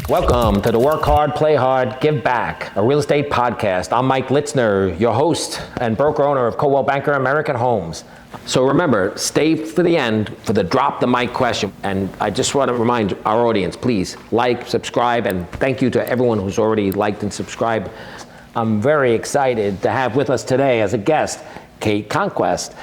Welcome to the Work Hard, Play Hard, Give Back, a real estate podcast. I'm Mike Litzner, your host and broker owner of Coldwell Banker American Homes. So remember, stay for the end for the drop the mic question. And I just want to remind our audience, please like, subscribe, and thank you to everyone who's already liked and subscribed. I'm very excited to have with us today as a guest, Kate Conquest.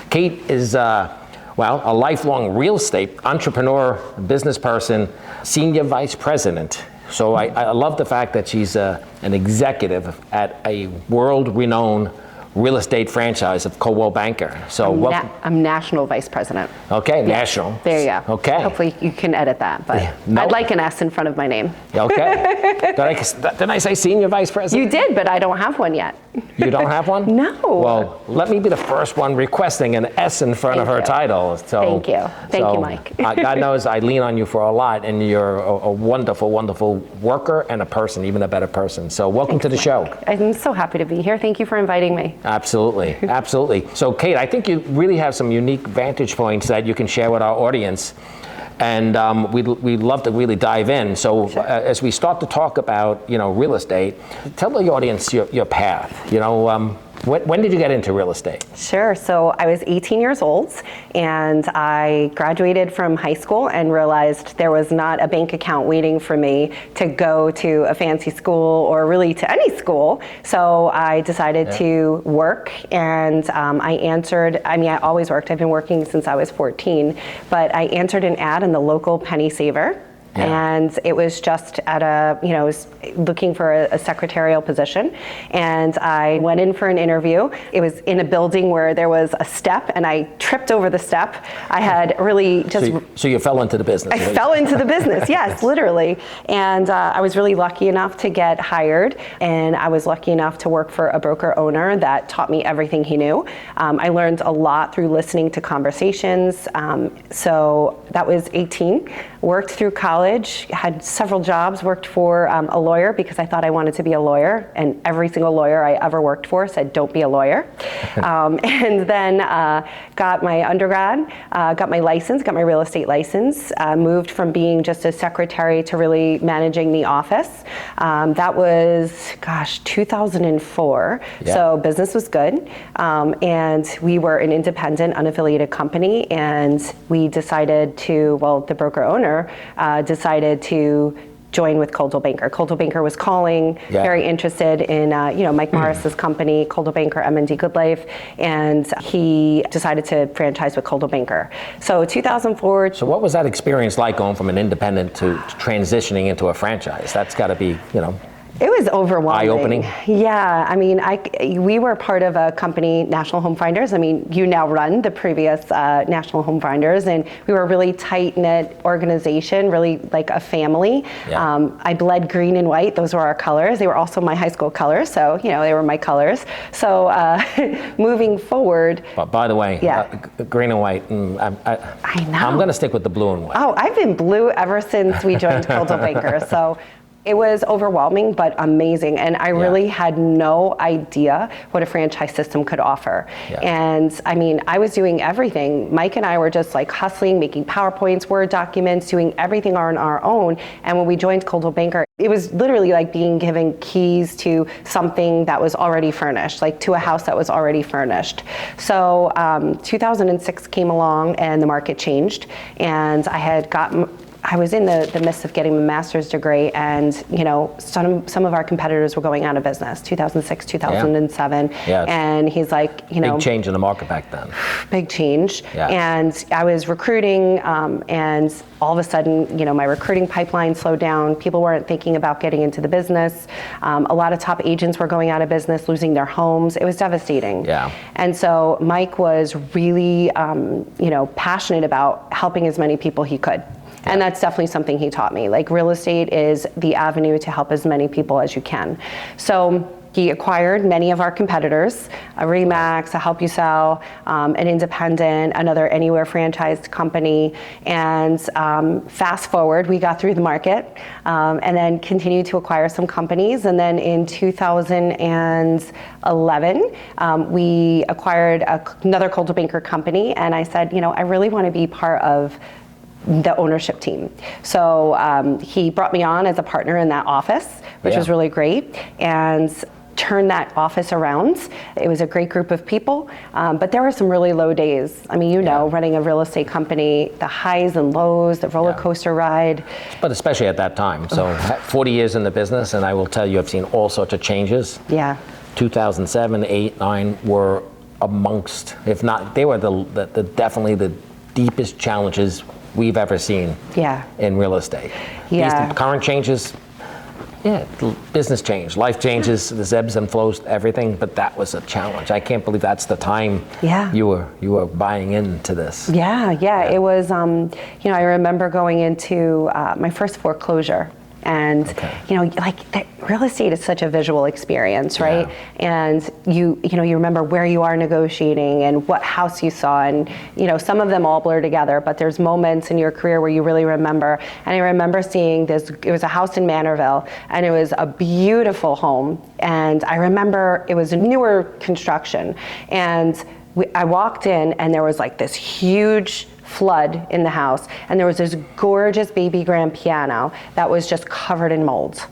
Kate is a lifelong real estate entrepreneur, business person, senior vice president. So I love the fact that she's an executive at a world-renowned real estate franchise of Coldwell Banker. So I'm national vice president. Okay, yeah. National. There you go. Okay. Hopefully you can edit that, but no. I'd like an S in front of my name. Okay. Didn't I say senior vice president? You did, but I don't have one yet. You don't have one? No. Well, let me be the first one requesting an S in front of her title. So, Thank you. Thank you, Mike. God knows I lean on you for a lot, and you're a wonderful, wonderful worker and a person, even a better person. So welcome to the show. I'm so happy to be here. Thank you for inviting me. Absolutely, absolutely. So Kate, I think you really have some unique vantage points that you can share with our audience. And we'd love to really dive in. So Sure. As we start to talk about, real estate, tell the audience your path. When did you get into real estate? Sure. So I was 18 years old and I graduated from high school and realized there was not a bank account waiting for me to go to a fancy school or really to any school. So I decided to work, and I always worked. I've been working since I was 14, but I answered an ad in the local penny saver. Yeah. And it was just at I was looking for a secretarial position, and I went in for an interview. It was in a building where there was a step, and I tripped over the step. I had really just... So you fell into the business. I fell into the business, yes, literally. And I was really lucky enough to get hired, and I was lucky enough to work for a broker owner that taught me everything he knew. I learned a lot through listening to conversations. So that was 18. Worked through college, had several jobs, worked for a lawyer because I thought I wanted to be a lawyer, and every single lawyer I ever worked for said, don't be a lawyer. And then got my undergrad, got my license, got my real estate license, moved from being just a secretary to really managing the office. That was, 2004. Yeah. So business was good. And we were an independent, unaffiliated company, and we decided the broker owner decided to join with Coldwell Banker. Coldwell Banker was calling, very interested in Mike Morris's company, Coldwell Banker M&D Good Life, and he decided to franchise with Coldwell Banker. So 2004. So what was that experience like, going from an independent to transitioning into a franchise? That's got to be, It was overwhelming. Eye-opening? Yeah, we were part of a company, National Home Finders. You now run the previous National Home Finders, and we were a really tight-knit organization, really like a family. Yeah. I bled green and white. Those were our colors. They were also my high school colors, so they were my colors. So moving forward. By the way, green and white. I know. I'm going to stick with the blue and white. Oh, I've been blue ever since we joined Coldwell Banker. So. It was overwhelming, but amazing. And I really had no idea what a franchise system could offer. Yeah. And I was doing everything. Mike and I were just like hustling, making PowerPoints, Word documents, doing everything on our own. And when we joined Coldwell Banker, it was literally like being given keys to something that was already furnished, like to a house that was already furnished. So 2006 came along and the market changed. And I was in the midst of getting a master's degree, and some of our competitors were going out of business, 2006, 2007. Yeah. And he's like, big change in the market back then. Big change. Yeah. And I was recruiting, and all of a sudden, my recruiting pipeline slowed down. People weren't thinking about getting into the business. A lot of top agents were going out of business, losing their homes. It was devastating. Yeah. And so Mike was really, passionate about helping as many people he could. And that's definitely something he taught me. Like, real estate is the avenue to help as many people as you can. So he acquired many of our competitors, a Remax, a Help You Sell, an independent, another Anywhere franchised company. And fast forward, we got through the market and then continued to acquire some companies. And then in 2011, we acquired another Coldwell Banker company. And I said, I really want to be part of the ownership team. So he brought me on as a partner in that office, which was really great, and turned that office around. It was a great group of people, but there were some really low days. I mean, running a real estate company, the highs and lows, the roller coaster ride. But especially at that time. So 40 years in the business, and I will tell you, I've seen all sorts of changes. Yeah. 2007, 8, 9 were amongst, if not, they were the definitely the deepest challenges we've ever seen in real estate. Yeah. These current changes, business change, life changes, there's ebbs and flows, everything, but that was a challenge. I can't believe that's the time you were buying into this. Yeah. It was, I remember going into my first foreclosure. And real estate is such a visual experience, right? And you remember where you are negotiating and what house you saw, and some of them all blur together, but there's moments in your career where you really remember. And I remember seeing this, it was a house in Manorville, and it was a beautiful home. And I remember it was a newer construction, and I walked in, and there was like this huge flood in the house, and there was this gorgeous baby grand piano that was just covered in mold.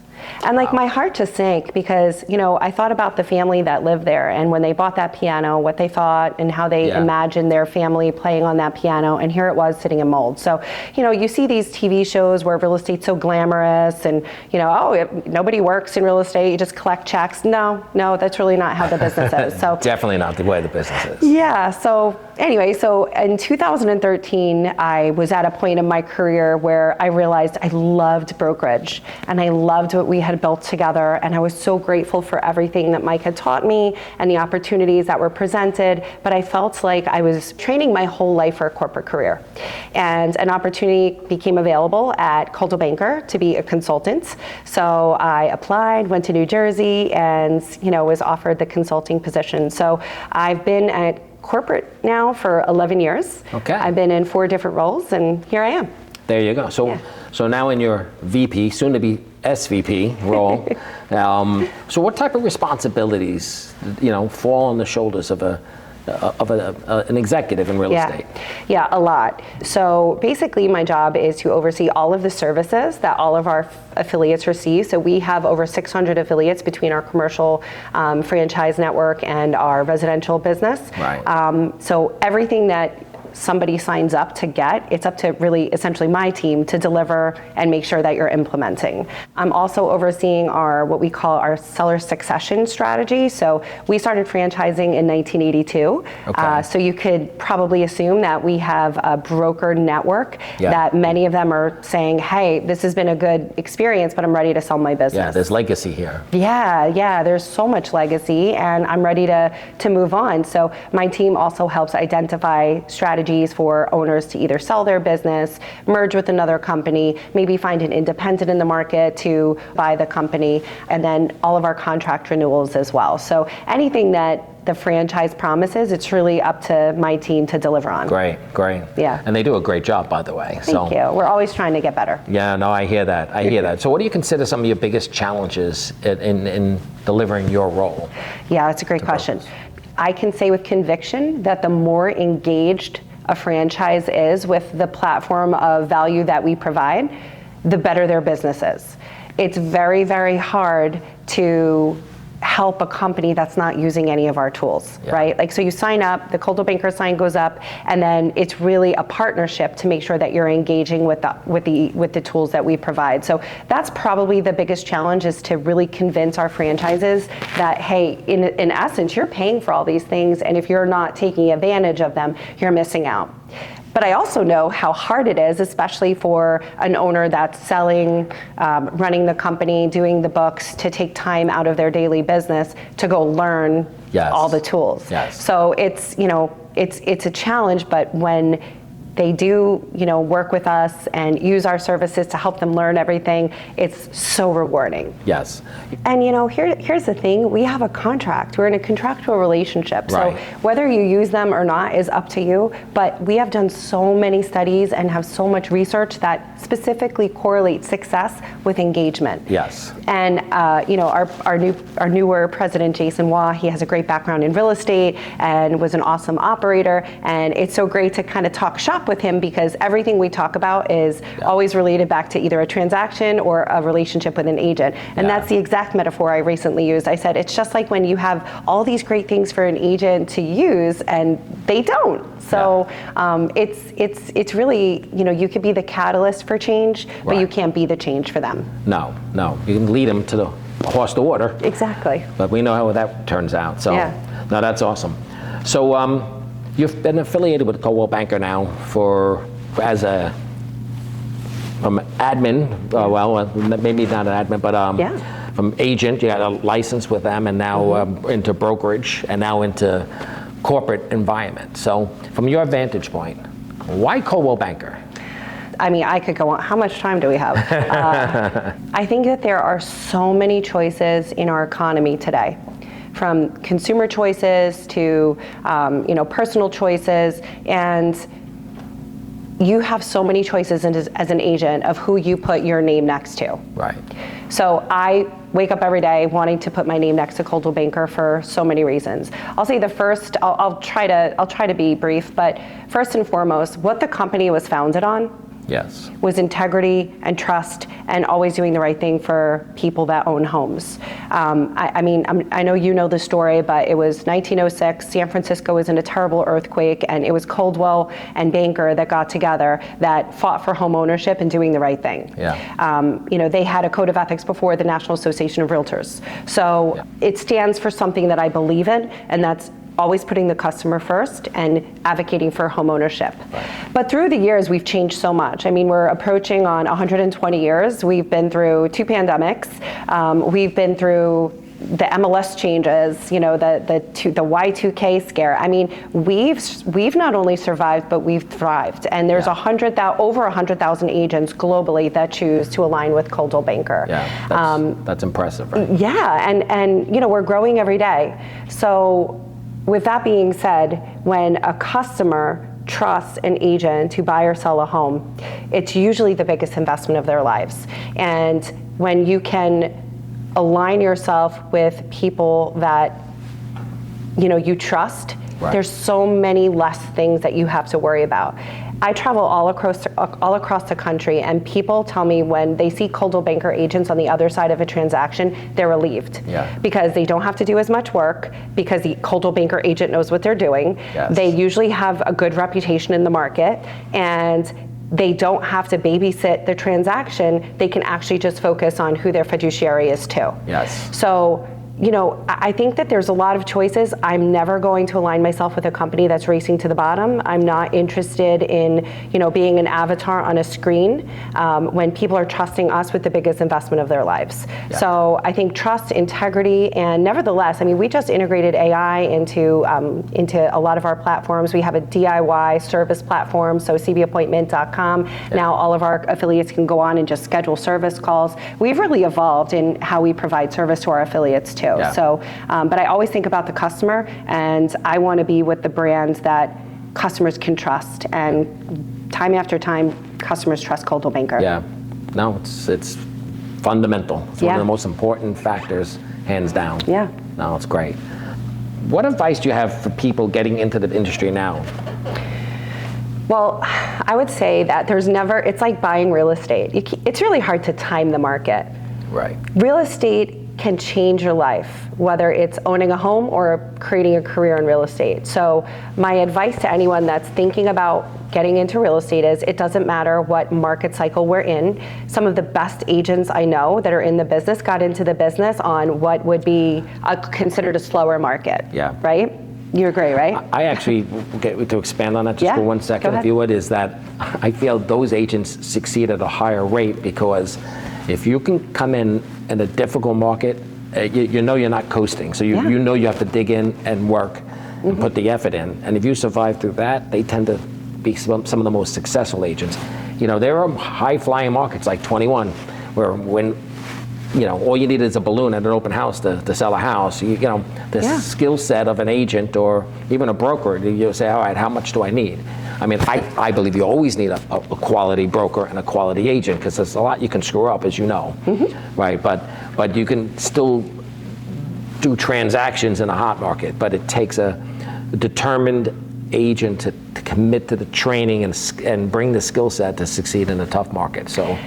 And my heart just sank, because I thought about the family that lived there, and when they bought that piano, what they thought and how they imagined their family playing on that piano, and here it was sitting in mold. So you see these TV shows where real estate's so glamorous, and nobody works in real estate, you just collect checks. No, that's really not how the business is. So definitely not the way the business is. Yeah. So anyway, so in 2013, I was at a point in my career where I realized I loved brokerage, and I loved what we had built together, and I was so grateful for everything that Mike had taught me and the opportunities that were presented, but I felt like I was training my whole life for a corporate career. And an opportunity became available at Coldwell Banker to be a consultant. So I applied, went to New Jersey, and was offered the consulting position. So I've been at corporate now for 11 years. Okay. I've been in 4 different roles, and here I am. There you go. So now in your VP, soon to be SVP role, so what type of responsibilities, fall on the shoulders of an executive in real estate? Yeah, a lot. So basically my job is to oversee all of the services that all of our affiliates receive. So we have over 600 affiliates between our commercial franchise network and our residential business. Right. So everything that somebody signs up to get, it's up to really essentially my team to deliver and make sure that you're implementing. I'm also overseeing what we call our seller succession strategy. So we started franchising in 1982. Okay. So you could probably assume that we have a broker network that many of them are saying, hey, this has been a good experience, but I'm ready to sell my business. Yeah, there's legacy here. Yeah, there's so much legacy, and I'm ready to move on. So my team also helps identify strategies for owners to either sell their business, merge with another company, maybe find an independent in the market to buy the company, and then all of our contract renewals as well. So anything that the franchise promises, it's really up to my team to deliver on. Great. Yeah. And they do a great job, by the way. Thank you. We're always trying to get better. Yeah, no, I hear that. So what do you consider some of your biggest challenges in delivering your role? Yeah, that's a great question. I can say with conviction that the more engaged a franchise is with the platform of value that we provide, the better their business is. It's very, very hard to help a company that's not using any of our tools, right? So you sign up, the Coldwell Banker sign goes up, and then it's really a partnership to make sure that you're engaging with the tools that we provide. So that's probably the biggest challenge, is to really convince our franchises that, hey, in essence, you're paying for all these things, and if you're not taking advantage of them, you're missing out. But I also know how hard it is, especially for an owner that's selling, running the company, doing the books, to take time out of their daily business to go learn all the tools. Yes. So it's a challenge, but when they do, work with us and use our services to help them learn everything, it's so rewarding. Yes. And here's the thing, we have a contract. We're in a contractual relationship. Right. So whether you use them or not is up to you, but we have done so many studies and have so much research that specifically correlates success with engagement. Yes. And our newer president, Jason Waugh, he has a great background in real estate and was an awesome operator, and it's so great to kind of talk shop with him because everything we talk about is always related back to either a transaction or a relationship with an agent. And that's the exact metaphor I recently used. I said, it's just like when you have all these great things for an agent to use and they don't. So it's really, you could be the catalyst for change, but you can't be the change for them. No. You can lead them to the horse to water. Exactly. But we know how that turns out. So, no, that's awesome. So, you've been affiliated with Coldwell Banker now as a from admin. Well, maybe not an admin, but from agent. You got a license with them, and now into brokerage, and now into corporate environment. So, from your vantage point, why Coldwell Banker? I mean, I could go on. How much time do we have? I think that there are so many choices in our economy today, from consumer choices to personal choices, and you have so many choices as an agent of who you put your name next to. Right. So I wake up every day wanting to put my name next to Coldwell Banker for so many reasons. I'll say the first. I'll try to be brief, but first and foremost, what the company was founded on. Yes. Was integrity and trust and always doing the right thing for people that own homes. I know you know the story, but it was 1906, San Francisco was in a terrible earthquake, and it was Coldwell and Banker that got together that fought for home ownership and doing the right thing. Yeah. They had a code of ethics before the National Association of Realtors. So it stands for something that I believe in, and that's always putting the customer first and advocating for home ownership. Right. But through the years, we've changed so much. I mean, we're approaching on 120 years. We've been through 2 pandemics. We've been through the MLS changes, the Y2K scare. I mean, we've not only survived, but we've thrived. And there's over 100,000 agents globally that choose to align with Coldwell Banker. Yeah, that's impressive, right? Yeah, and we're growing every day. So, with that being said, when a customer trusts an agent to buy or sell a home, it's usually the biggest investment of their lives. And when you can align yourself with people that you trust, there's so many less things that you have to worry about. I travel all across the country, and people tell me when they see Coldwell Banker agents on the other side of a transaction, they're relieved because they don't have to do as much work because the Coldwell Banker agent knows what they're doing. Yes. They usually have a good reputation in the market, and they don't have to babysit the transaction. They can actually just focus on who their fiduciary is too. Yes. So, I think that there's a lot of choices. I'm never going to align myself with a company that's racing to the bottom. I'm not interested in, being an avatar on a screen when people are trusting us with the biggest investment of their lives. Yeah. So I think trust, integrity, and nevertheless, we just integrated AI into a lot of our platforms. We have a DIY service platform, so cbappointment.com. Yeah. Now all of our affiliates can go on and just schedule service calls. We've really evolved in how we provide service to our affiliates too. Yeah. So, but I always think about the customer, and I want to be with the brand that customers can trust. And time after time, customers trust Coldwell Banker. Yeah, no, it's fundamental. It's one of the most important factors, hands down. Yeah. No, it's great. What advice do you have for people getting into the industry now? Well, I would say that it's like buying real estate. It's really hard to time the market. Right. Real estate can change your life, whether it's owning a home or creating a career in real estate. So my advice to anyone that's thinking about getting into real estate is it doesn't matter what market cycle we're in. Some of the best agents I know that are in the business got into the business on what would be considered a slower market. Yeah. Right? You agree, right? I actually, to expand on that just for 1 second, if you would, is that I feel those agents succeed at a higher rate because if you can come in a difficult market, you know you're not coasting. So you know you have to dig in and work and put the effort in. And if you survive through that, they tend to be some of the most successful agents. There are high-flying markets like 21, where when all you need is a balloon at an open house to sell a house. The skill set of an agent or even a broker, you say, all right, how much do I need? I believe you always need a quality broker and a quality agent because there's a lot you can screw up, as you know, right? But you can still do transactions in a hot market, but it takes a determined agent to commit to the training and bring the skill set to succeed in a tough market. So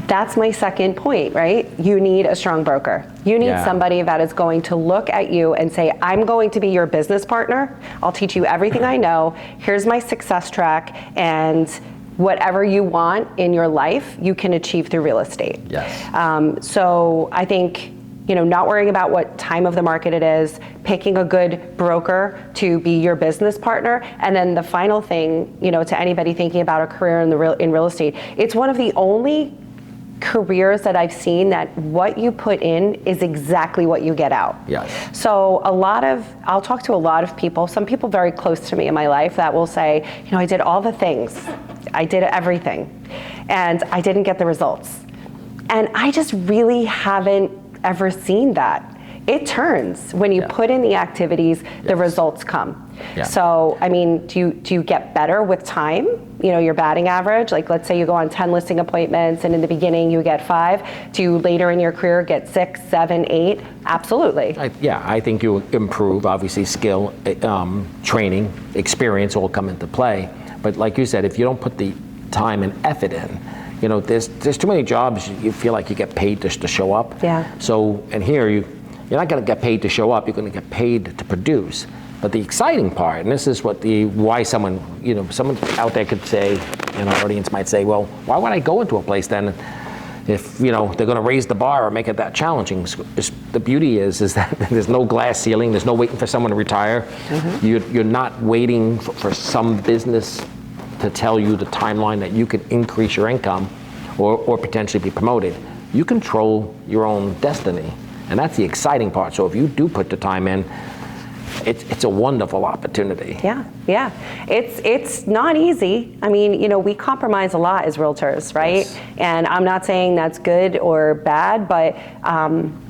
that's my second point, right? You need a strong broker. You need somebody that is going to look at you and say, I'm going to be your business partner. I'll teach you everything I know. Here's my success track, and whatever you want in your life, you can achieve through real estate. Yes. So I think, not worrying about what time of the market it is, picking a good broker to be your business partner. And then the final thing, to anybody thinking about a career in real estate, it's one of the only careers that I've seen that what you put in is exactly what you get out. Yes. So I'll talk to a lot of people, some people very close to me in my life that will say, I did all the things, I did everything, and I didn't get the results. And I just really haven't ever seen that. It turns when you put in the activities, the results come. Yeah. So, do you get better with time? Your batting average, like let's say you go on 10 listing appointments and in the beginning you get 5. Do you later in your career get 6, 7, 8? Absolutely. I think you improve. Obviously skill, training, experience all come into play. But like you said, if you don't put the time and effort in, there's too many jobs you feel like you get paid just to show up. Yeah. So, and here you're not going to get paid to show up, you're going to get paid to produce. But the exciting part, and this is why someone out there could say, in our audience might say, well, why would I go into a place then if, they're going to raise the bar or make it that challenging? The beauty is that there's no glass ceiling, there's no waiting for someone to retire. Mm-hmm. You're not waiting for some business to tell you the timeline that you could increase your income or potentially be promoted. You control your own destiny. And that's the exciting part. So if you do put the time in, it's a wonderful opportunity. Yeah. It's not easy. We compromise a lot as realtors, right? Yes. And I'm not saying that's good or bad, but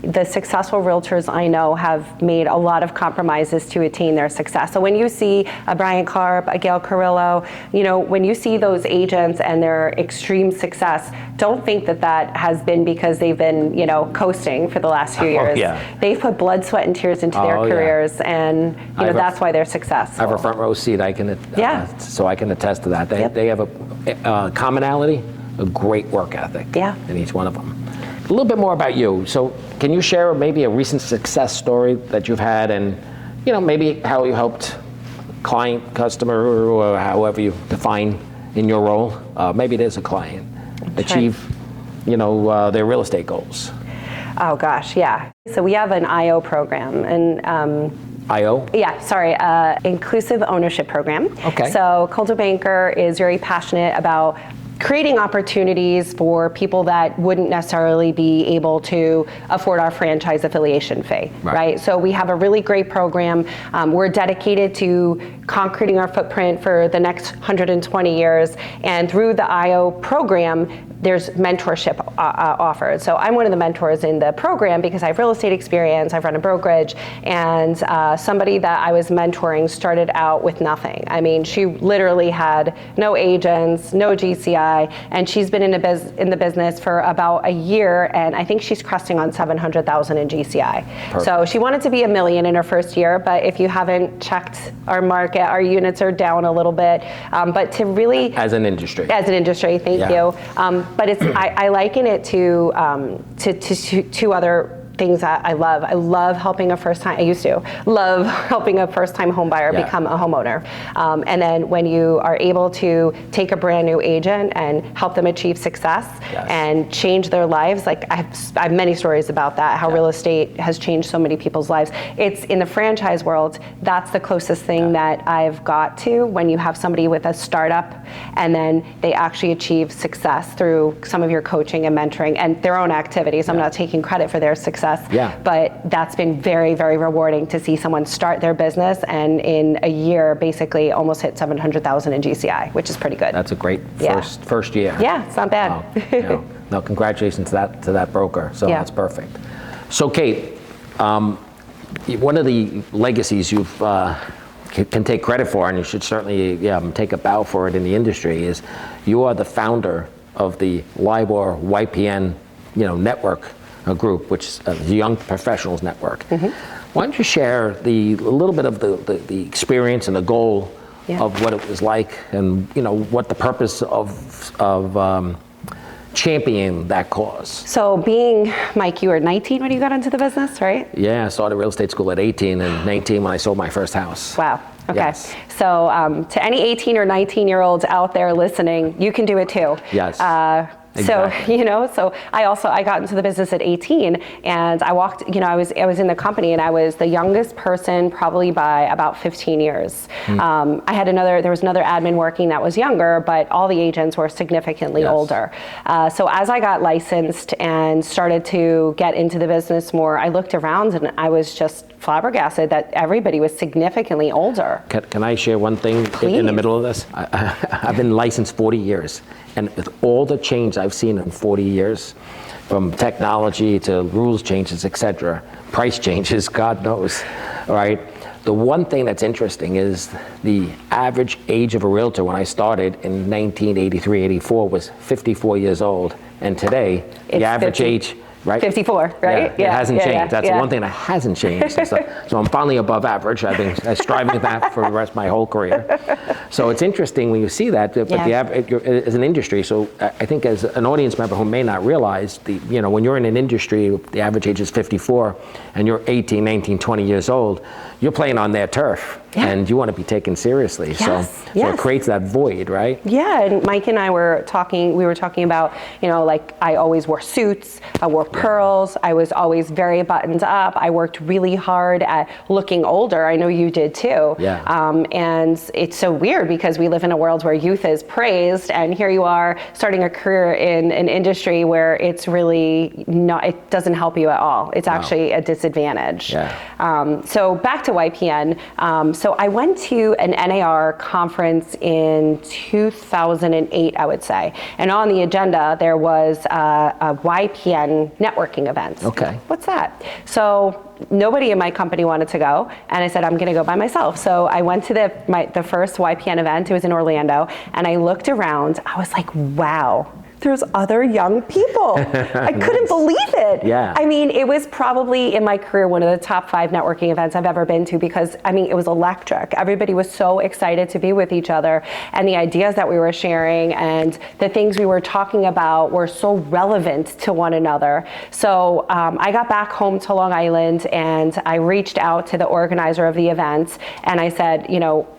the successful realtors I know have made a lot of compromises to attain their success. So when you see a Brian Karp, a Gail Carrillo, when you see those agents and their extreme success, don't think that has been because they've been, coasting for the last few years. Yeah. They've put blood, sweat, and tears into their careers, and that's why they're successful. I have a front row seat. So I can attest to that. They have a commonality, a great work ethic in each one of them. A little bit more about you. So can you share maybe a recent success story that you've had, and maybe how you helped client, customer, or however you define in your role, maybe it is a client, achieve their real estate goals? Oh gosh, yeah. So we have an IO program, and IO? Yeah, sorry, inclusive ownership program. Okay. So Coldwell Banker is very passionate about creating opportunities for people that wouldn't necessarily be able to afford our franchise affiliation fee, right? So we have a really great program. We're dedicated to concreting our footprint for the next 120 years, and through the IO program, there's mentorship offered. So I'm one of the mentors in the program because I have real estate experience, I've run a brokerage, and somebody that I was mentoring started out with nothing. She literally had no agents, no GCI, and she's been in the business for about a year, and I think she's cresting on $700,000 in GCI. Perfect. So she wanted to be $1 million in her first year, but if you haven't checked our market, our units are down a little bit. But to really as an industry, thank you. But I liken it to other things that I love. I love helping a first-time home buyer become a homeowner. And then when you are able to take a brand new agent and help them achieve success and change their lives, like I have many stories about that, how real estate has changed so many people's lives. It's in the franchise world, that's the closest thing that I've got to, when you have somebody with a startup and then they actually achieve success through some of your coaching and mentoring and their own activities. I'm not taking credit for their success. But that's been very, very rewarding to see someone start their business and in a year basically almost hit $700,000 in GCI, which is pretty good. That's a great first year. Yeah, it's not bad. Wow. No, congratulations to that broker. So that's perfect. So Kate, one of the legacies you've can take credit for, and you should certainly take a bow for it in the industry, is you are the founder of the LIBOR YPN network group, which is the Young Professionals Network. Mm-hmm. Why don't you share a little bit of the experience and the goal of what it was like, and what the purpose of championing that cause. So Mike, you were 19 when you got into the business, right? Yeah, I started real estate school at 18 and 19 when I sold my first house. Wow. Okay. Yes. So to any 18 or 19-year-olds out there listening, you can do it too. Yes. Exactly. So I got into the business at 18, and I walked, I was in the company, and I was the youngest person probably by about 15 years. There was another admin working that was younger, but all the agents were significantly older. So as I got licensed and started to get into the business more, I looked around and I was just flabbergasted that everybody was significantly older. Can I share one thing in the middle of this? I've been licensed 40 years. And with all the change I've seen in 40 years, from technology to rules changes, etc., price changes, God knows, all right? The one thing that's interesting is the average age of a realtor when I started in 1983, 84 was 54 years old. And today, the average age, right? 54, right? Yeah, it hasn't changed. That's the one thing that hasn't changed. So I'm finally above average. I've been striving with that for the rest of my whole career. So it's interesting when you see that, but as an industry, so I think as an audience member who may not realize, when you're in an industry, the average age is 54, and you're 18, 19, 20 years old, you're playing on their turf. Yeah. And you want to be taken seriously. Yes, so it creates that void, right? Yeah, and Mike and I were talking about, like I always wore suits, I wore pearls, I was always very buttoned up, I worked really hard at looking older, I know you did too. Yeah. And it's so weird because we live in a world where youth is praised, and here you are starting a career in an industry where it's really not, it doesn't help you at all. It's actually a disadvantage. Yeah. So back to YPN. So I went to an NAR conference in 2008, I would say. And on the agenda, there was a YPN networking event. Okay. What's that? So nobody in my company wanted to go. And I said, I'm going to go by myself. So I went to the first YPN event. It was in Orlando. And I looked around. I was like, wow. There's other young people. I couldn't believe it. Yeah. I mean, it was probably in my career one of the top 5 networking events I've ever been to because, it was electric. Everybody was so excited to be with each other, and the ideas that we were sharing and the things we were talking about were so relevant to one another. So I got back home to Long Island, and I reached out to the organizer of the event, and I said,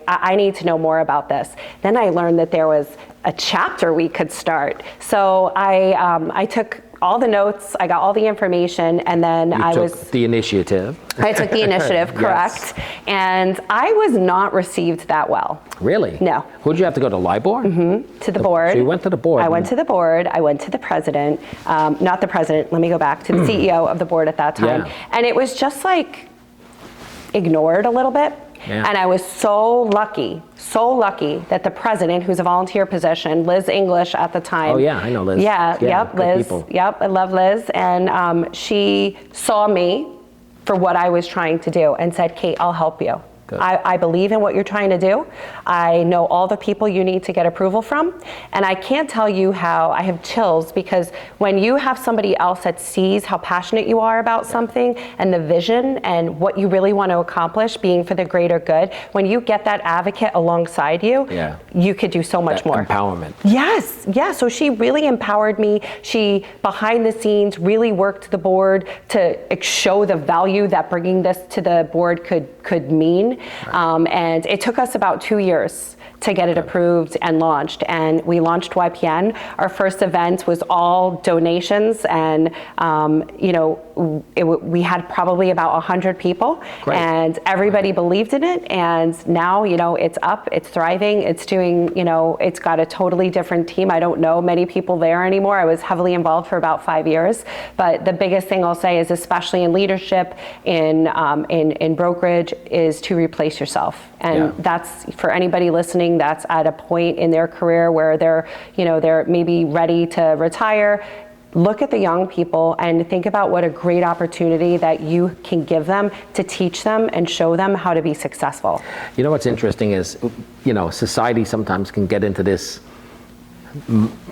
I need to know more about this. Then I learned that there was a chapter we could start. So I took all the notes, I got all the information, and then I took the initiative. I took the initiative, correct. Yes. And I was not received that well. Really? No. Who'd you have to go to, LIBOR? Mm-hmm. To the board. So you went to the board. I went to the board, I went to the president, not the president, let me go back, to the CEO of the board at that time. Yeah. And it was just like ignored a little bit. Yeah. And I was so lucky that the president, who's a volunteer position, Liz English at the time. Oh yeah, I know Liz. Yeah, yep, Liz. People. Yep, I love Liz. And she saw me for what I was trying to do and said, Kate, I'll help you. I believe in what you're trying to do. I know all the people you need to get approval from. And I can't tell you how I have chills, because when you have somebody else that sees how passionate you are about something and the vision and what you really want to accomplish, being for the greater good, when you get that advocate alongside you, you could do so much more. Empowerment. Yes, yeah. So she really empowered me. She, behind the scenes, really worked the board to show the value that bringing this to the board could mean. Right. And it took us about 2 years to get it approved and launched. And we launched YPN. Our first event was all donations, and we had probably about 100 people. Great. And everybody believed in it. And now, it's up, it's thriving, it's doing, it's got a totally different team. I don't know many people there anymore. I was heavily involved for about 5 years. But the biggest thing I'll say is, especially in leadership, in brokerage, is to replace yourself. And that's, for anybody listening that's at a point in their career where they're maybe ready to retire, look at the young people and think about what a great opportunity that you can give them to teach them and show them how to be successful. What's interesting is, society sometimes can get into this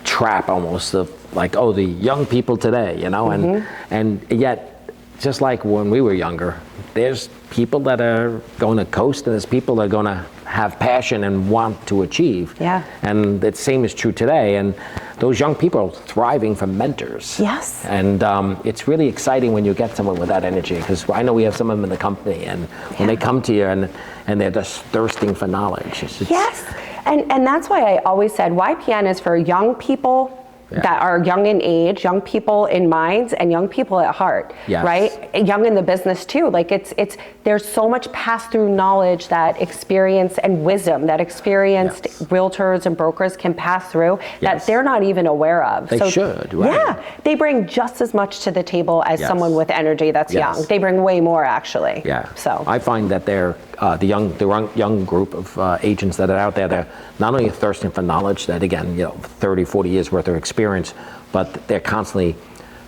trap almost of like, oh, the young people today, and yet, just like when we were younger, there's people that are going to coast and there's people that are going to have passion and want to achieve. Yeah. And the same is true today. And those young people are thriving for mentors. Yes. And it's really exciting when you get someone with that energy, because I know we have some of them in the company, and when they come to you and they're just thirsting for knowledge. Yes. And that's why I always said YPN is for young people that are young in age, young people in minds, and young people at heart, right? And young in the business too. Like it's there's so much pass-through knowledge that experience and wisdom that experienced realtors and brokers can pass through that they're not even aware of. They should, right? Yeah, they bring just as much to the table as someone with energy that's young. They bring way more, actually. Yeah. So I find that they're the young group of agents that are out there. They're not only thirsting for knowledge, that again, 30, 40 years worth of experience, but they're constantly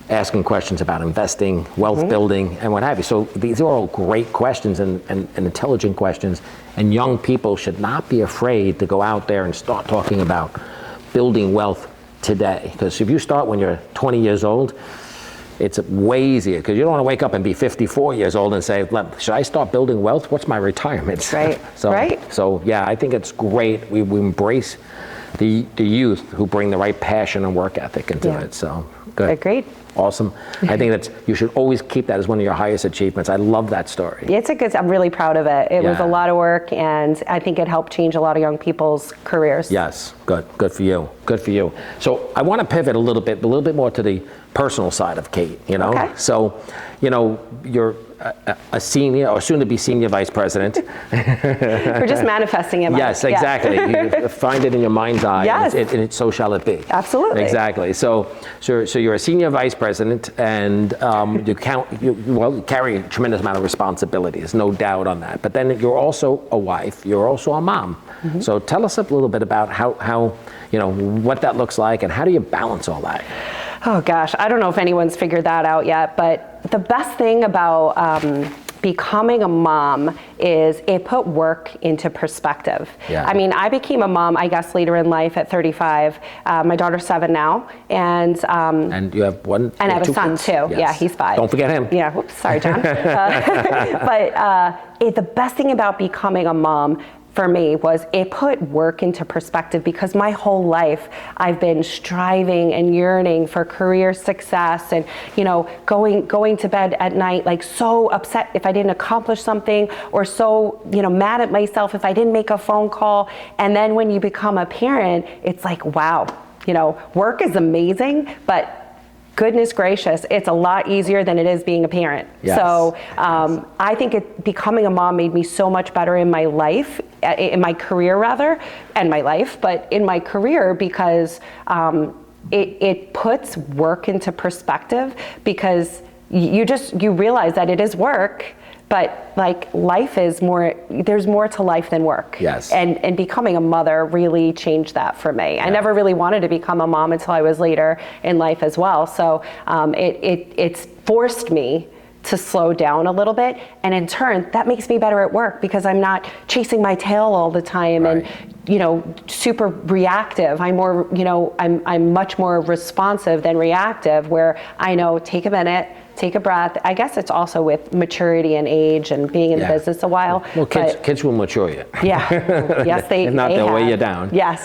asking questions about investing, wealth building, and what have you. So these are all great questions and intelligent questions, and young people should not be afraid to go out there and start talking about building wealth today. Because if you start when you're 20 years old, it's way easier, because you don't want to wake up and be 54 years old and say, should I start building wealth? What's my retirement? Right. So yeah, I think it's great. We embrace the youth who bring the right passion and work ethic into it. So good. Agreed. Awesome. I think you should always keep that as one of your highest achievements. I love that story. I'm really proud of it. It was a lot of work, and I think it helped change a lot of young people's careers. Yes, good for you. Good for you. So I want to pivot a little bit more to the personal side of Kate, Okay. So, you're a senior or soon to be senior vice president. We're just manifesting it. Yes, exactly. You find it in your mind's eye, and so shall it be. Absolutely. Exactly. So you're a senior vice president, and you carry a tremendous amount of responsibility. There's no doubt on that. But then you're also a wife. You're also a mom. So tell us a little bit about how what that looks like, and how do you balance all that? Oh gosh, I don't know if anyone's figured that out yet, but the best thing about becoming a mom is it put work into perspective. Yeah. I mean, I became a mom, I guess, later in life at 35. My daughter's 7 now, and you have one. And I have a son kids. too. Yes. Yeah, he's 5. Don't forget him. Yeah. Whoops. Sorry, John. But the best thing about becoming a mom for me was it put work into perspective, because my whole life I've been striving and yearning for career success, and going to bed at night like so upset if I didn't accomplish something, or so mad at myself if I didn't make a phone call. And then when you become a parent, it's like, wow, work is amazing, but goodness gracious, it's a lot easier than it is being a parent. Yes. So I think becoming a mom made me so much better in my life, in my career rather, and my life, but in my career, because it puts work into perspective, because you realize that it is work, but like life is more, there's more to life than work. Yes. And becoming a mother really changed that for me. I never really wanted to become a mom until I was later in life as well. So it's forced me to slow down a little bit, and in turn that makes me better at work, because I'm not chasing my tail all the time and super reactive. I'm more, I'm much more responsive than reactive, where I know, take a minute, take a breath. I guess it's also with maturity and age and being in the business a while. Well, kids will mature you. Yeah. Yes, if not, they'll weigh you down. Yes.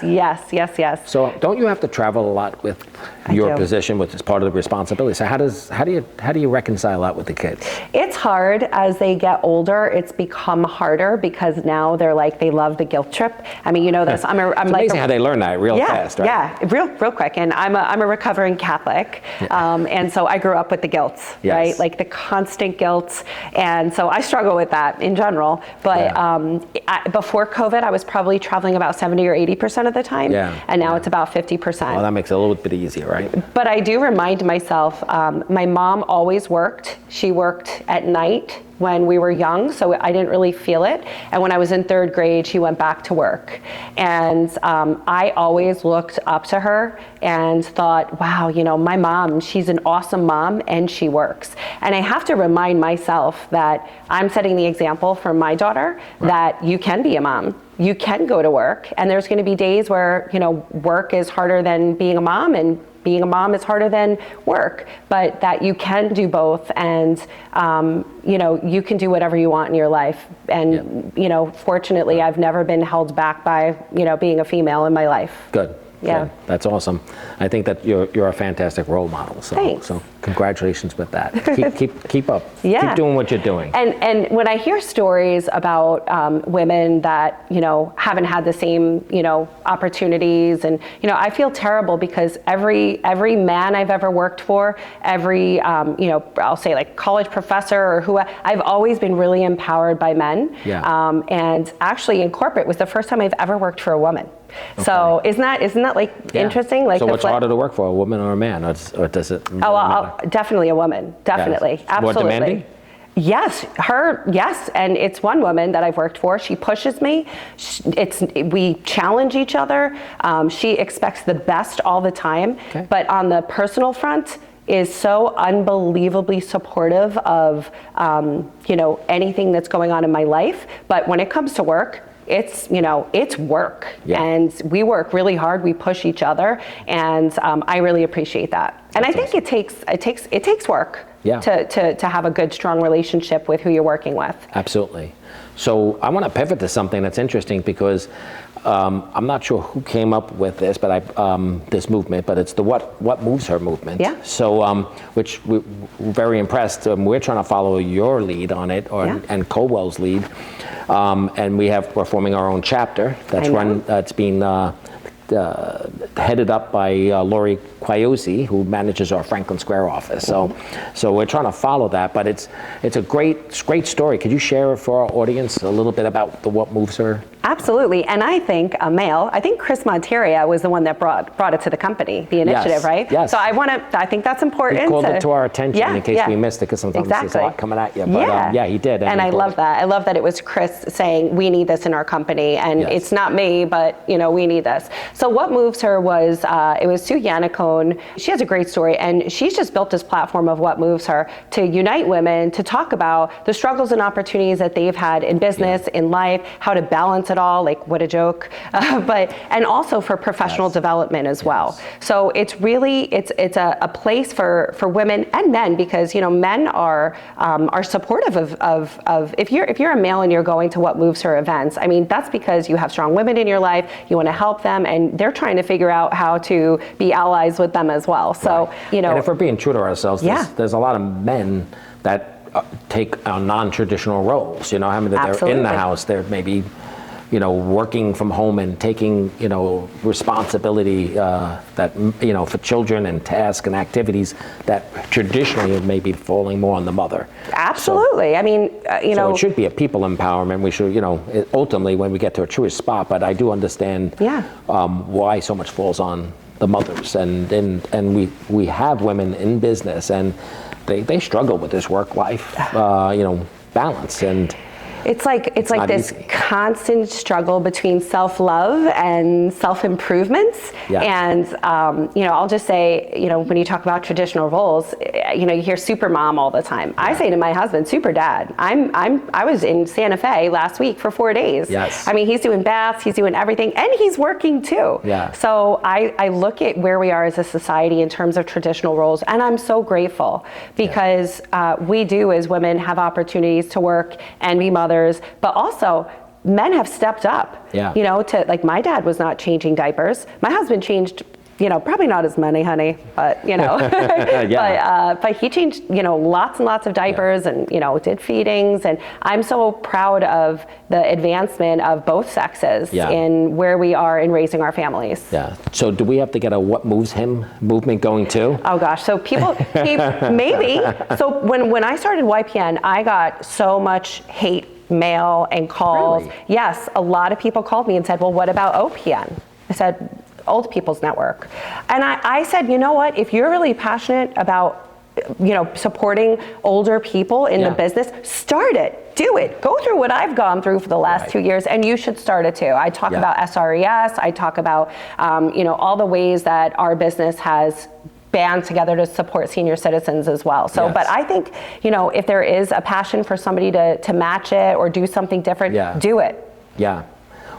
So don't you have to travel a lot with your position, which is part of the responsibility? So how do you reconcile that with the kids? It's hard. As they get older, it's become harder, because now they love the guilt trip. I mean, this. I'm it's amazing how they learn that real fast, right? Yeah, real quick. And I'm a recovering Catholic, and so I grew up with the guilt. Yes. Right? Like the constant guilt. And so I struggle with that in general. But before COVID, I was probably traveling about 70 or 80% of the time. Yeah. And now it's about 50%. Well, that makes it a little bit easier, right? But I do remind myself, my mom always worked. She worked at night when we were young, so I didn't really feel it. And when I was in 3rd grade, she went back to work. And I always looked up to her and thought, wow, my mom, she's an awesome mom, and she works. And I have to remind myself that I'm setting the example for my daughter that you can be a mom. you can go to work, and there's going to be days where, work is harder than being a mom, and being a mom is harder than work, but that you can do both, and you can do whatever you want in your life. And fortunately, I've never been held back by being a female in my life. Good. Yeah. Good. That's awesome. I think that you're a fantastic role model. So, Thanks. So congratulations with that. Keep up. Yeah. Keep doing what you're doing. And when I hear stories about women that haven't had the same opportunities, and I feel terrible, because every man I've ever worked for, every I'll say like college professor or who, I've always been really empowered by men. Yeah. And actually in corporate was the first time I've ever worked for a woman. Okay. So isn't that like interesting? Like, so what's harder to work for, a woman or a man, or does it? Definitely a woman. Definitely, yes. Absolutely. More demanding? Yes, and it's one woman that I've worked for. She pushes me. We challenge each other. She expects the best all the time. Okay. But on the personal front, is so unbelievably supportive of anything that's going on in my life. But when it comes to work, it's work, and we work really hard. We push each other, and I really appreciate that. And I think it takes work to have a good, strong relationship with who you're working with. Absolutely. So I want to pivot to something that's interesting, because I'm not sure who came up with this, but this movement, but it's the What Moves Her movement. Yeah. So, which we're very impressed. We're trying to follow your lead on it, and Coldwell's lead, and we're forming our own chapter that's run. It's been headed up by Lori Quiosi, who manages our Franklin Square office. So we're trying to follow that, but it's a great story. Could you share for our audience a little bit about What Moves Her? Absolutely, and I think Chris Monteria was the one that brought it to the company, the initiative, right? Yes. So I think that's important. He called it to our attention in case we missed it, because sometimes there's a lot coming at you. But he did. And I love that. I love that it was Chris saying, we need this in our company, and it's not me, but we need this. So What Moves Her was, it was Sue Yannicone. She has a great story, and she's just built this platform of What Moves Her to unite women, to talk about the struggles and opportunities that they've had in business, in life, how to balance it all, like what a joke, and also for professional development as well. So it's really, it's a place for women and men, because men are supportive of if you're a male and you're going to What Moves Her events, I mean, that's because you have strong women in your life, you want to help them, and they're trying to figure out how to be allies with them as well. So and if we're being true to ourselves, there's a lot of men that take on non-traditional roles. I mean, that they're in the house, they're maybe working from home and taking, responsibility for children and tasks and activities that traditionally may be falling more on the mother. Absolutely. So, so it should be a people empowerment. We should, ultimately, when we get to a truest spot, but I do understand why so much falls on the mothers. And we have women in business, and they struggle with this work-life, balance. And it's like this easy. Constant struggle between self-love and self-improvements. And I'll just say, when you talk about traditional roles, you hear super mom all the time. I say to my husband, super dad. I was in Santa Fe last week for 4 days. Yes. I mean, he's doing baths, he's doing everything, and he's working too. Yeah. So I look at where we are as a society in terms of traditional roles, and I'm so grateful, because we do as women have opportunities to work and be mothers, but also men have stepped up. To, like, my dad was not changing diapers. My husband changed, probably not as many, honey, but but he changed, lots and lots of diapers, and did feedings, and I'm so proud of the advancement of both sexes in where we are in raising our families. Yeah. So do we have to get a What Moves Him movement going too? Oh gosh. So maybe. So when I started YPN, I got so much hate mail and calls. Really? Yes, a lot of people called me and said, well, what about OPN? I said, Old People's Network. And I said, you know what, if you're really passionate about supporting older people in the business, start it, do it. Go through what I've gone through for the last 2 years, and you should start it too. I talk about SRES, I talk about all the ways that our business has band together to support senior citizens as well. So, but I think, if there is a passion for somebody to match it or do something different, do it. Yeah.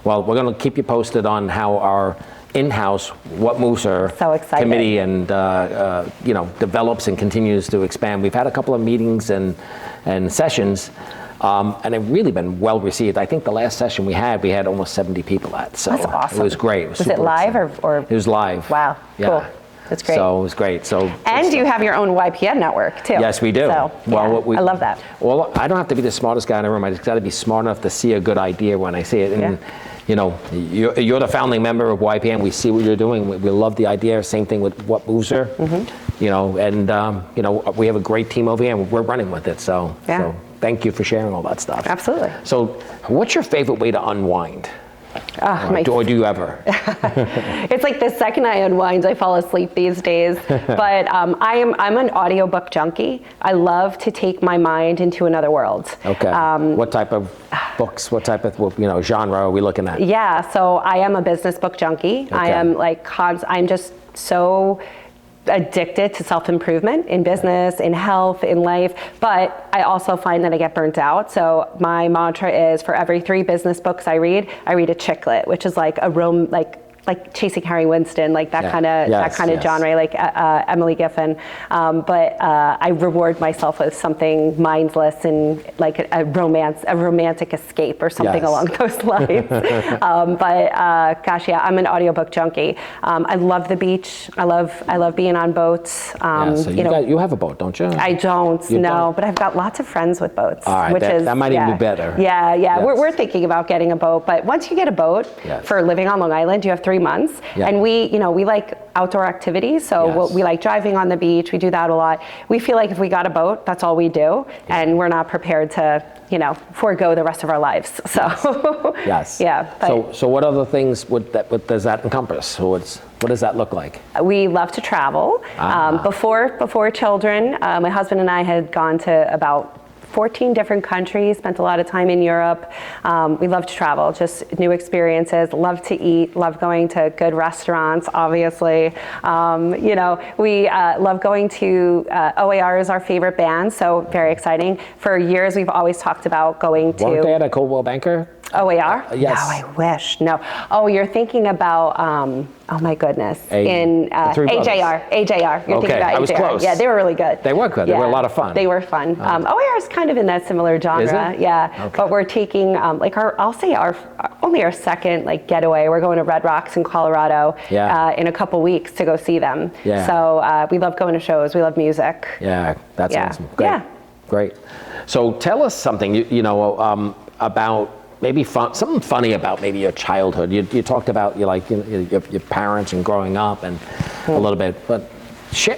Well, we're going to keep you posted on how our in-house What Moves Her So excited. committee and develops and continues to expand. We've had a couple of meetings and sessions, and they've really been well received. I think the last session we had almost 70 people at. So that's awesome. It was great. Was it live or? It was live. Wow. Yeah. Cool. That's great. So it was great. And you have your own YPN network too. Yes, we do. So, Well, I love that. Well, I don't have to be the smartest guy in the room. I just got to be smart enough to see a good idea when I see it. And you're the founding member of YPN. We see what you're doing. We love the idea. Same thing with What Moves Her. And we have a great team over here, and we're running with it. So thank you for sharing all that stuff. Absolutely. So, what's your favorite way to unwind? Or do you ever? It's like the second I unwind, I fall asleep these days. But I'm an audiobook junkie. I love to take my mind into another world. Okay. What type of books? What type of genre are we looking at? Yeah. So I am a business book junkie. Okay. I am I'm just so addicted to self-improvement in business, in health, in life, but I also find that I get burnt out. So my mantra is, for every 3 business books I read a chicklet, which is like like Chasing Harry Winston, like that kind of genre, like Emily Giffin. But I reward myself with something mindless and like a romantic escape or something along those lines. Gosh, yeah, I'm an audiobook junkie. I love the beach. I love being on boats. So you have a boat, don't you? I don't, but I've got lots of friends with boats. All right, that might even be better. Yeah. Yes. We're thinking about getting a boat, but once you get a boat for living on Long Island, you have 3 months. And we like outdoor activities. So we like driving on the beach. We do that a lot. We feel like if we got a boat, that's all we do. And we're not prepared to, forego the rest of our lives. So, yes. Yeah. So what other things does that encompass? What does that look like? We love to travel. Before children, my husband and I had gone to about 14 different countries, spent a lot of time in Europe. We love to travel, just new experiences, love to eat, love going to good restaurants, obviously. We love going to, OAR is our favorite band, so very exciting. For years, we've always talked about going to... Weren't they at a Coldwell Banker? OAR? Yes. No, I wish. No. Oh, you're thinking about, oh my goodness, in AJR. You're thinking about AJR. I was close. Yeah, they were really good. They were good. Yeah. They were a lot of fun. They were fun. OAR is kind of in that similar genre. Is it? Yeah. Okay. But we're taking, only our second getaway. We're going to Red Rocks in Colorado in a couple weeks to go see them. Yeah. So we love going to shows. We love music. Yeah, that's awesome. Great. Yeah. Great. So tell us something, about maybe something funny about maybe your childhood. You talked about your parents and growing up and a little bit, but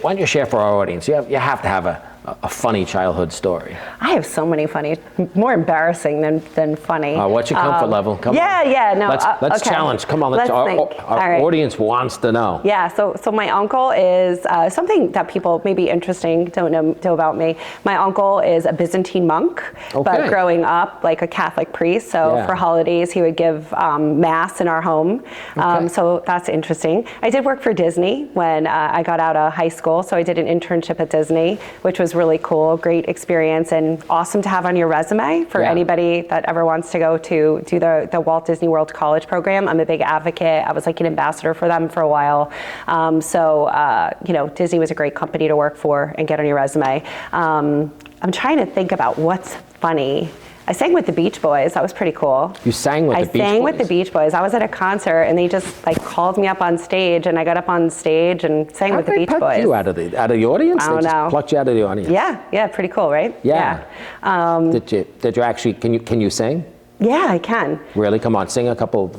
why don't you share for our audience? You have to have a funny childhood story. I have so many funny, more embarrassing than funny. What's your comfort level? Come on. Yeah, no. Let's challenge. Come on, our audience wants to know. Yeah, so my uncle is something that people maybe interesting don't know about me. My uncle is a Byzantine monk, but growing up like a Catholic priest. So for holidays, he would give mass in our home. So that's interesting. I did work for Disney when I got out of high school. So I did an internship at Disney, which was really cool, great experience, and awesome to have on your resume for anybody that ever wants to go to do the Walt Disney World College program. I'm a big advocate. I was like an ambassador for them for a while. Disney was a great company to work for and get on your resume. I'm trying to think about what's funny. I sang with the Beach Boys. That was pretty cool. You sang with the Beach Boys? I sang with the Beach Boys. I was at a concert and they just called me up on stage, and I got up on stage and sang with the Beach Boys. How did they pluck you out of the audience? I don't know. They just plucked you out of the audience. Yeah, pretty cool, right? Yeah. Did you actually? Can you sing? Yeah, I can. Really? Come on, sing a couple.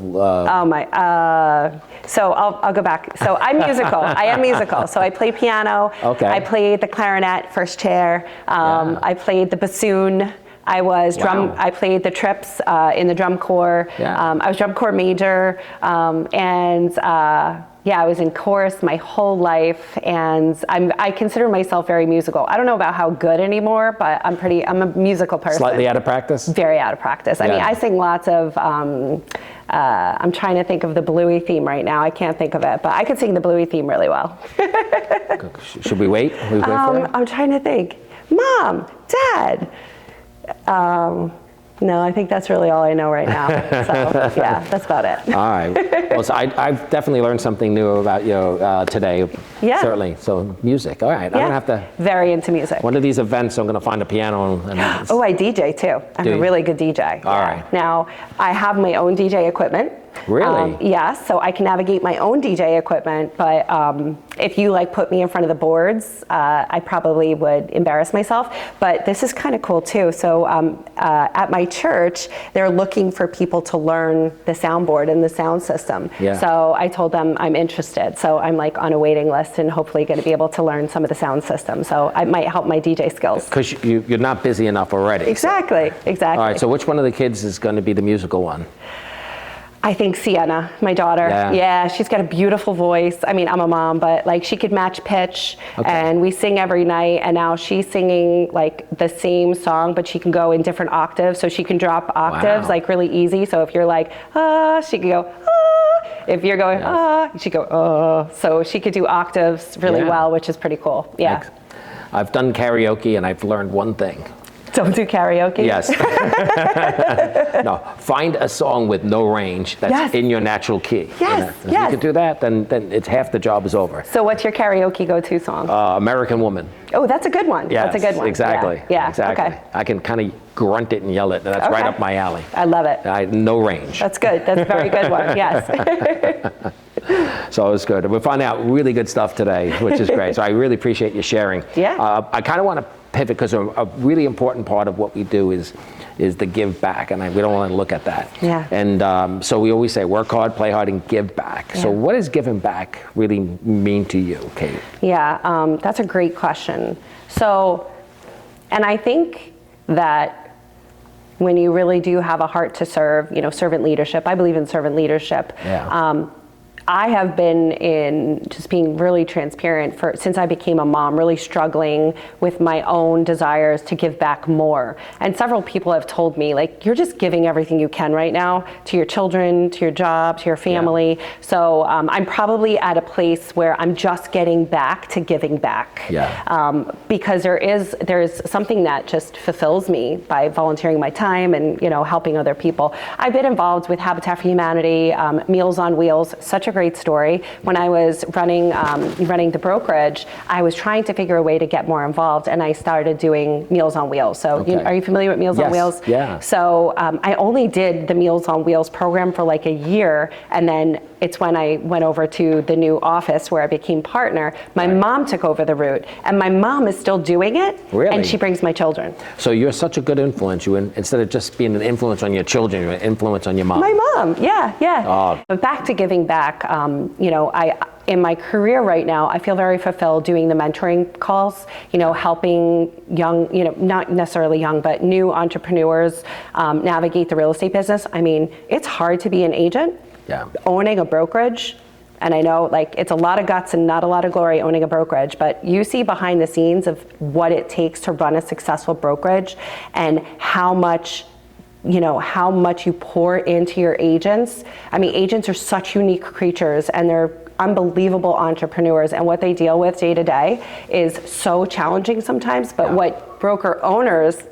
So I'll go back. So I'm musical. I am musical. So I play piano. Okay. I played the clarinet, first chair. I played the bassoon. I was I played the trips in the drum corps. I was drum corps major, I was in chorus my whole life, and I consider myself very musical. I don't know about how good anymore, but I'm a musical person. Slightly out of practice? Very out of practice. I mean, I sing lots of, I'm trying to think of the Bluey theme right now. I can't think of it, but I could sing the Bluey theme really well. Should we wait? For it? I'm trying to think. Mom, Dad. No, I think that's really all I know right now. So yeah, that's about it. All right. Well, so I've definitely learned something new about you today. Yeah. Certainly. So music. All right. I'm going to have to. Very into music. One of these events, I'm going to find a piano. Oh, I DJ too. I'm a really good DJ. All right. Now, I have my own DJ equipment. Really? Yes, so I can navigate my own DJ equipment, but if you like put me in front of the boards, I probably would embarrass myself. But this is kind of cool too. So at my church, they're looking for people to learn the soundboard and the sound system. Yeah. So I told them I'm interested. So I'm like on a waiting list and hopefully going to be able to learn some of the sound system. So it might help my DJ skills. Because you're not busy enough already. Exactly, exactly. All right, so which one of the kids is going to be the musical one? I think Sienna, my daughter. Yeah, she's got a beautiful voice. I mean, I'm a mom, but like she could match pitch, and we sing every night, and now she's singing like the same song, but she can go in different octaves, so she can drop octaves like really easy. So if you're like, she could go, if you're going, she could go, so she could do octaves really well, which is pretty cool. Yeah. I've done karaoke, and I've learned one thing. Don't do karaoke? Yes. No, find a song with no range that's in your natural key. Yes, If you can do that, then it's half the job is over. So what's your karaoke go-to song? American Woman. Oh, that's a good one. Yes, that's a good one. Exactly. Yeah. Exactly. Okay. I can kind of grunt it and yell it, and that's right up my alley. I love it. No range. That's good. That's a very good one. Yes. So it was good. We're finding out really good stuff today, which is great. So I really appreciate you sharing. Yeah. I kind of want to pivot because a really important part of what we do is the give back, and we don't want to look at that. Yeah. And so we always say work hard, play hard, and give back. Yeah. So what does giving back really mean to you, Kate? Yeah, that's a great question. So, and I think that when you really do have a heart to serve, servant leadership, I believe in servant leadership. Yeah. I have been in, just being really transparent, since I became a mom, really struggling with my own desires to give back more. And several people have told me, like, you're just giving everything you can right now to your children, to your job, to your family. Yeah. So I'm probably at a place where I'm just getting back to giving back. Yeah. Because there's something that just fulfills me by volunteering my time and helping other people. I've been involved with Habitat for Humanity, Meals on Wheels, such a great story. When I was running the brokerage, I was trying to figure a way to get more involved, and I started doing Meals on Wheels. So are you familiar with Meals on Wheels? Yeah. So I only did the Meals on Wheels program for like a year, and then it's when I went over to the new office where I became partner. My mom took over the route, and my mom is still doing it, and she brings my children. So you're such a good influence. Instead of just being an influence on your children, you're an influence on your mom. My mom, yeah. But back to giving back, in my career right now, I feel very fulfilled doing the mentoring calls, helping young, not necessarily young, but new entrepreneurs navigate the real estate business. I mean, it's hard to be an agent. Yeah. Owning a brokerage, and I know it's a lot of guts and not a lot of glory owning a brokerage, but you see behind the scenes of what it takes to run a successful brokerage and how much you pour into your agents. I mean, agents are such unique creatures, and they're unbelievable entrepreneurs, and what they deal with day to day is so challenging sometimes, but what broker owners,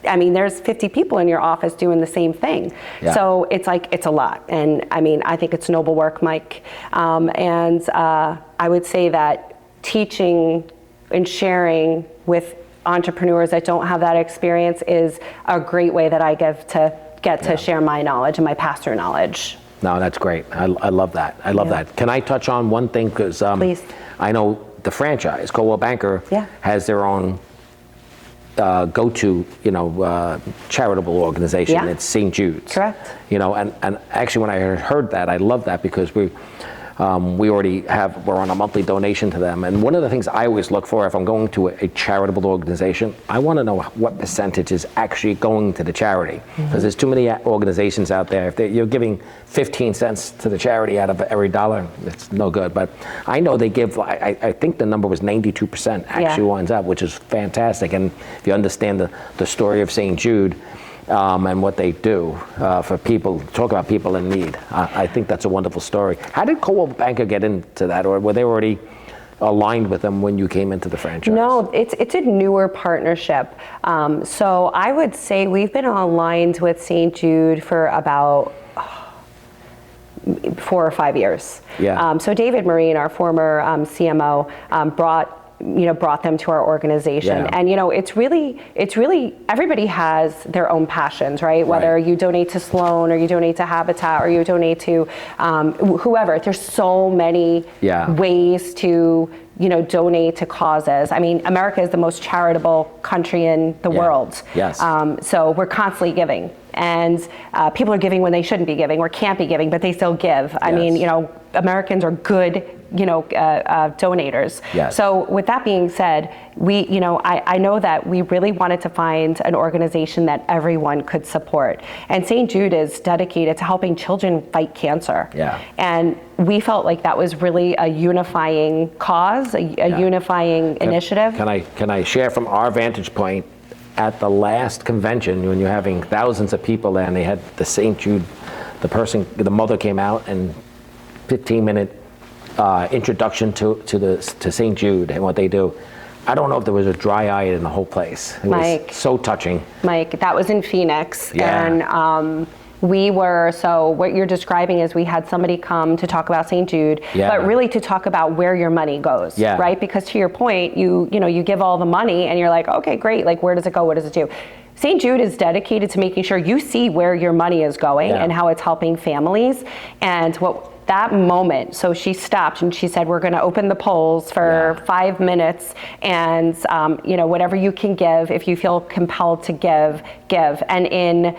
I mean, there's 50 people in your office doing the same thing. Yeah. So it's a lot. And I mean, I think it's noble work, Mike. I would say that teaching and sharing with entrepreneurs that don't have that experience is a great way that I get to share my knowledge and my pastor knowledge. No, that's great. I love that. I love that. Can I touch on one thing? Because I know the franchise, Coldwell Banker, has their own go-to, charitable organization. Yeah. It's St. Jude's. Correct. And actually when I heard that, I love that because we're on a monthly donation to them. And one of the things I always look for if I'm going to a charitable organization, I want to know what percentage is actually going to the charity. Because there's too many organizations out there. If you're giving 15 cents to the charity out of every dollar, it's no good. But I know they give, I think the number was 92% actually winds up, which is fantastic. And if you understand the story of St. Jude, and what they do for people, talk about people in need. I think that's a wonderful story. How did Coldwell Banker get into that, or were they already aligned with them when you came into the franchise? No, it's a newer partnership. So I would say we've been aligned with St. Jude for about 4 or 5 years. Yeah. So David Marine, our former CMO, brought them to our organization. Yeah. And it's really everybody has their own passions, right? Whether you donate to Sloan or you donate to Habitat or you donate to whoever. There's so many ways to donate to causes. I mean, America is the most charitable country in the world. Yes. So we're constantly giving. And people are giving when they shouldn't be giving or can't be giving, but they still give. I mean, Americans are good, donators. Yes. So with that being said, I know that we really wanted to find an organization that everyone could support. And St. Jude is dedicated to helping children fight cancer. Yeah. And we felt like that was really a unifying cause, a unifying initiative. Can I share from our vantage point? At the last convention, when you're having thousands of people there, and they had the St. Jude, the mother came out and 15-minute introduction to St. Jude and what they do. I don't know if there was a dry eye in the whole place. It was so touching. Mike, that was in Phoenix, and so what you're describing is we had somebody come to talk about St. Jude, but really to talk about where your money goes, right? Because to your point, you give all the money and you're like, okay, great, like where does it go, what does it do? St. Jude is dedicated to making sure you see where your money is going and how it's helping families. And that moment, so she stopped and she said, we're going to open the polls for 5 minutes, and whatever you can give, if you feel compelled to give. And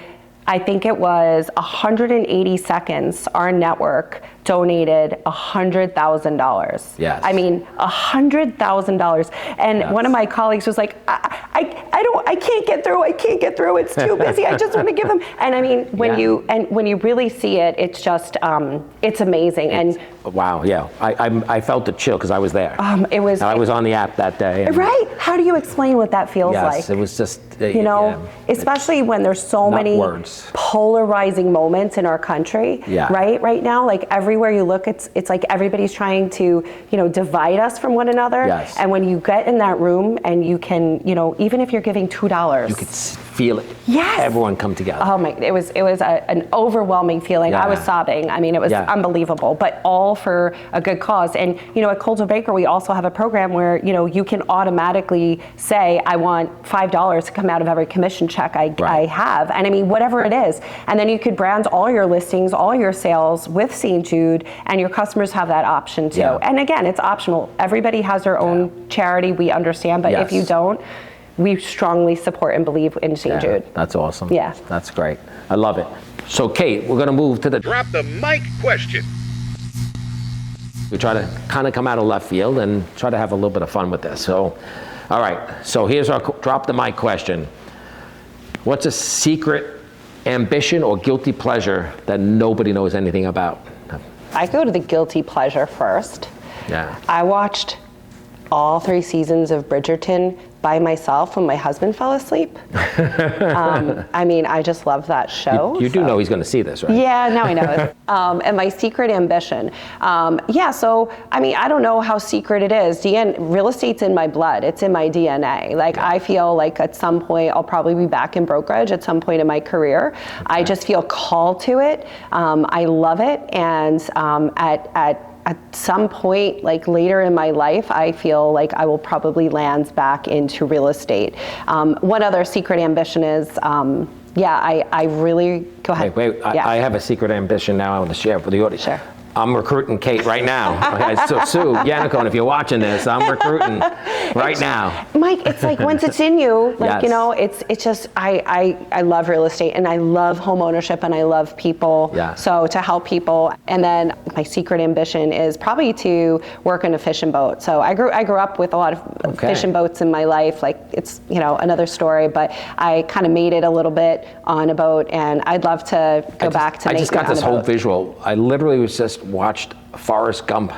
I think it was 180 seconds, our network donated $100,000. Yes. I mean, $100,000. And one of my colleagues was like, I can't get through. It's too busy. I just want to give them. And I mean, when you really see it, it's just, it's amazing. Wow. Yeah. I felt the chill because I was there. It was. I was on the app that day. Right. How do you explain what that feels like? Yes. It was just, especially when there's so many polarizing moments in our country, right now, like everywhere you look, it's like everybody's trying to, divide us from one another. Yes. And when you get in that room and you can, even if you're giving $2, you could feel it. Yes. Everyone come together. Oh my! It was an overwhelming feeling. I was sobbing. I mean, it was unbelievable, but all for a good cause. And at Coldwell Banker, we also have a program where you can automatically say, I want $5 to come out of every commission check I have, and I mean whatever it is. And then you could brand all your listings, all your sales with St. Jude, and your customers have that option too. Yeah. And again, it's optional. Everybody has their own charity. We understand, but if you don't, we strongly support and believe in St. Jude. That's awesome. Yeah. That's great. I love it. So Kate, we're going to move to the Drop the Mic question. We try to kind of come out of left field and try to have a little bit of fun with this. So, all right. So here's our drop the mic question. What's a secret ambition or guilty pleasure that nobody knows anything about? I go to the guilty pleasure first. Yeah. I watched all 3 seasons of Bridgerton by myself when my husband fell asleep. I mean, I just love that show. You do know he's going to see this, right? Yeah, now he knows. And my secret ambition. So, I mean, I don't know how secret it is. Real estate's in my blood. It's in my DNA. Like, I feel like at some point I'll probably be back in brokerage at some point in my career. Okay. I just feel called to it. I love it. And at some point, like later in my life, I feel like I will probably land back into real estate. One other secret ambition is, I really, go ahead. Wait, I have a secret ambition now I want to share with the audience. Sure. I'm recruiting Kate right now. Okay, so Sue, Yannick, and if you're watching this, I'm recruiting right now. Mike, it's like once it's in you, like, it's just, I love real estate and I love home ownership and I love people. Yeah. So to help people. And then my secret ambition is probably to work in a fishing boat. So I grew up with a lot of fishing boats in my life. Like it's, another story, but I kind of made it a little bit on a boat and I'd love to go back to making it on a boat. I just got this whole visual. I literally was just watched Forrest Gump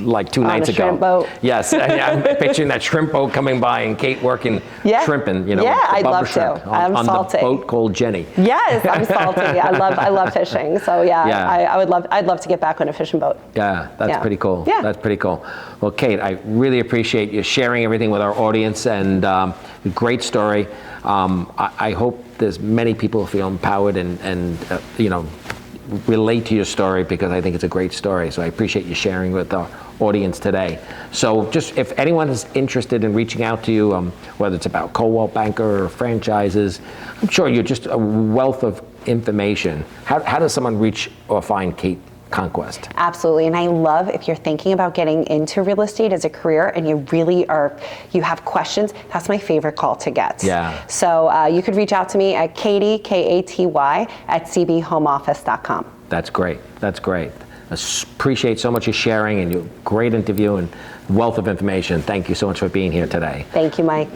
like 2 nights ago. shrimp boat. Yes, I'm picturing that shrimp boat coming by and Kate working shrimping, Yeah, with the I'd bubba love shrimp to. I'm on salty. the boat called Jenny. Yes, I'm salty. I love fishing. So I'd love to get back on a fishing boat. Yeah, that's pretty cool. Yeah. That's pretty cool. Well, Kate, I really appreciate you sharing everything with our audience, and great story. I hope there's many people who feel empowered and relate to your story, because I think it's a great story. So I appreciate you sharing with our audience today. So just if anyone is interested in reaching out to you, whether it's about Coldwell Banker or franchises, I'm sure you're just a wealth of information. How does someone reach or find Kate Conquest? Absolutely, and I love if you're thinking about getting into real estate as a career and you have questions, that's my favorite call to get. Yeah. So you could reach out to me at Katy, Katy, at cbhomeoffice.com. That's great. That's great. I appreciate so much your sharing and your great interview and wealth of information. Thank you so much for being here today. Thank you, Mike.